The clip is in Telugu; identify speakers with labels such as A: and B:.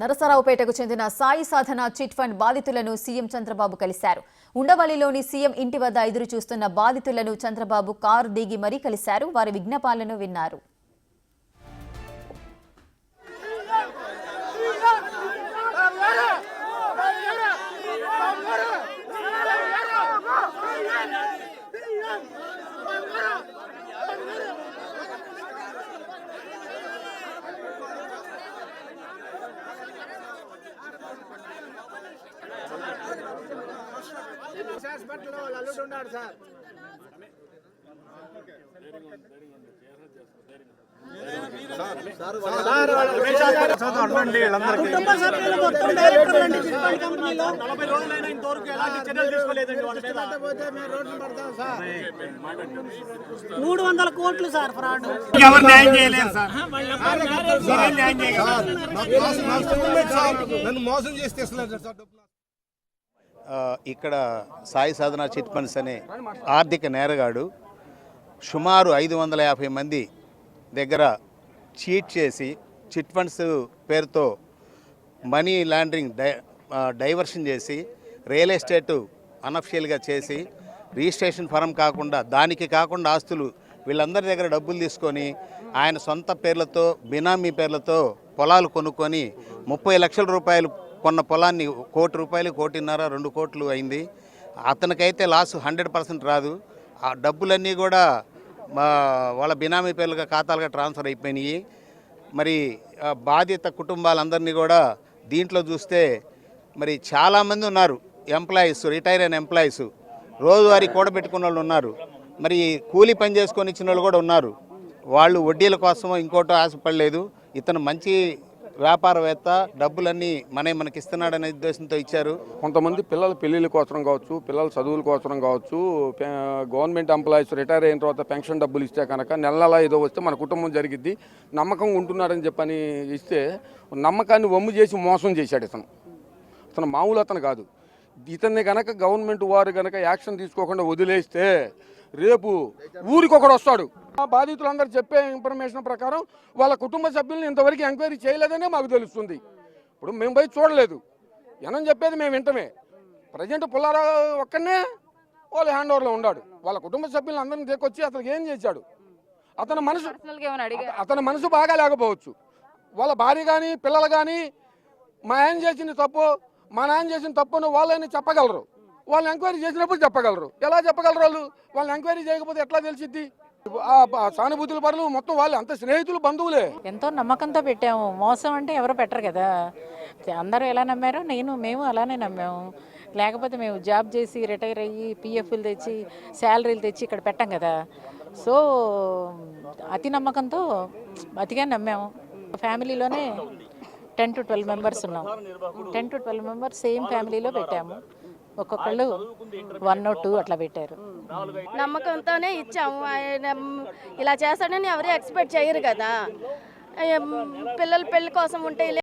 A: నరసరావుపేటకు చెందిన సాయి సాధన చిట్ ఫండ్ బాధితులను సీఎం చంద్రబాబు కలిశారు. ఉండవల్లిలోని సీఎం ఇంటి వద్ద ఎదురు చూస్తున్న బాధితులను చంద్రబాబు కారు దిగి మరీ కలిశారు. వారి విజ్ఞాపాలను విన్నారు.
B: కోట్లు సార్ ఫ్రాడ్
C: నన్ను మోసం చేస్తే
D: ఇక్కడ సాయి సాధన చిట్ ఫండ్స్ అనే ఆర్థిక నేరగాడు సుమారు 550 మంది దగ్గర చీట్ చేసి చిట్ ఫండ్స్ పేరుతో మనీ లాండరింగ్ డైవర్షన్ చేసి రియల్ ఎస్టేటు అనఫిషియల్గా చేసి రిజిస్ట్రేషన్ ఫారం దానికి కాకుండా ఆస్తులు వీళ్ళందరి దగ్గర డబ్బులు తీసుకొని ఆయన సొంత పేర్లతో బినామీ పేర్లతో పొలాలు కొనుక్కొని 30 లక్షల రూపాయలు కొన్న పొలాన్ని ₹1,00,00,000 1,50,00,000 2 కోట్లు అయింది. అతనికైతే లాస్ 100% రాదు. ఆ డబ్బులన్నీ కూడా వాళ్ళ బినామీ పేర్లుగా ఖాతాలుగా ట్రాన్స్ఫర్ అయిపోయినాయి. మరి బాధిత కుటుంబాలందరినీ కూడా దీంట్లో చూస్తే మరి చాలామంది ఉన్నారు. ఎంప్లాయీస్, రిటైర్ అయిన ఎంప్లాయీస్, రోజువారీ కూడబెట్టుకున్న వాళ్ళు ఉన్నారు. మరి కూలీ పని చేసుకొని ఇచ్చిన వాళ్ళు కూడా ఉన్నారు. వాళ్ళు వడ్డీల కోసమో ఇంకోటో ఆశపడలేదు. ఇతను మంచి వ్యాపారవేత్త, డబ్బులన్నీ మనకి ఇస్తున్నాడనే ఉద్దేశంతో ఇచ్చారు.
E: కొంతమంది పిల్లల పెళ్లిళ్ళ కోసం కావచ్చు, పిల్లల చదువుల కోసం కావచ్చు, గవర్నమెంట్ ఎంప్లాయీస్ రిటైర్ అయిన తర్వాత పెన్షన్ డబ్బులు ఇస్తే కనుక నెల ఏదో వస్తే మన కుటుంబం జరిగిద్ది, నమ్మకం ఉంటున్నారని చెప్పని ఇస్తే నమ్మకాన్ని వమ్ము చేసి మోసం చేశాడు అతను మామూలు అతను కాదు. ఇతన్ని కనుక గవర్నమెంట్ వారు కనుక యాక్షన్ తీసుకోకుండా వదిలేస్తే రేపు ఊరికొకడు వస్తాడు. బాధితులందరూ చెప్పే ఇన్ఫర్మేషన్ ప్రకారం వాళ్ళ కుటుంబ సభ్యులను ఇంతవరకు ఎంక్వైరీ చేయలేదనే మాకు తెలుస్తుంది. ఇప్పుడు మేము పోయి చూడలేదు, ఎనని చెప్పేది మేము వింటమే. ప్రజెంట్ పుల్లారావు ఒక్కనే వాళ్ళ హ్యాండ్ ఓవర్లో ఉన్నాడు. వాళ్ళ కుటుంబ సభ్యులను అందరినీ తీసుకొచ్చి అతనికి ఏం చేశాడు? అతని మనసు బాగా లేకపోవచ్చు. వాళ్ళ భార్య కానీ పిల్లలు కానీ మా ఆయన చేసిన తప్పు, మా నాన్న చేసిన తప్పును వాళ్ళని చెప్పగలరు. వాళ్ళు ఎంక్వైరీ చేసినప్పుడు చెప్పగలరు. ఎలా చెప్పగలరు? వాళ్ళు ఎంక్వైరీ చేయకపోతే ఎట్లా తెలిసిద్ది? సానుభూతుల పరులు మొత్తం వాళ్ళు అంత స్నేహితులు, బంధువులే.
B: ఎంతో నమ్మకంతో పెట్టాము. మోసం అంటే ఎవరు పెట్టరు కదా. అందరూ ఎలా నమ్మారో మేము అలానే నమ్మాము. లేకపోతే మేము జాబ్ చేసి రిటైర్ అయ్యి పిఎఫ్లు తెచ్చి శాలరీలు తెచ్చి ఇక్కడ పెట్టాం కదా. సో అతి నమ్మకంతో అతిగా నమ్మాము. ఫ్యామిలీలోనే 10 to 12 మెంబర్స్ ఉన్నాం. 10 to 12 మెంబర్స్ సేమ్ ఫ్యామిలీలో పెట్టాము. ఒక్కొక్కళ్ళు 1 or 2 అట్లా పెట్టారు.
F: నమ్మకంతోనే ఇచ్చాము. ఇలా చేస్తాడని ఎవరు ఎక్స్పెక్ట్ చేయరు కదా. పిల్లల పెళ్లి కోసం ఉంటే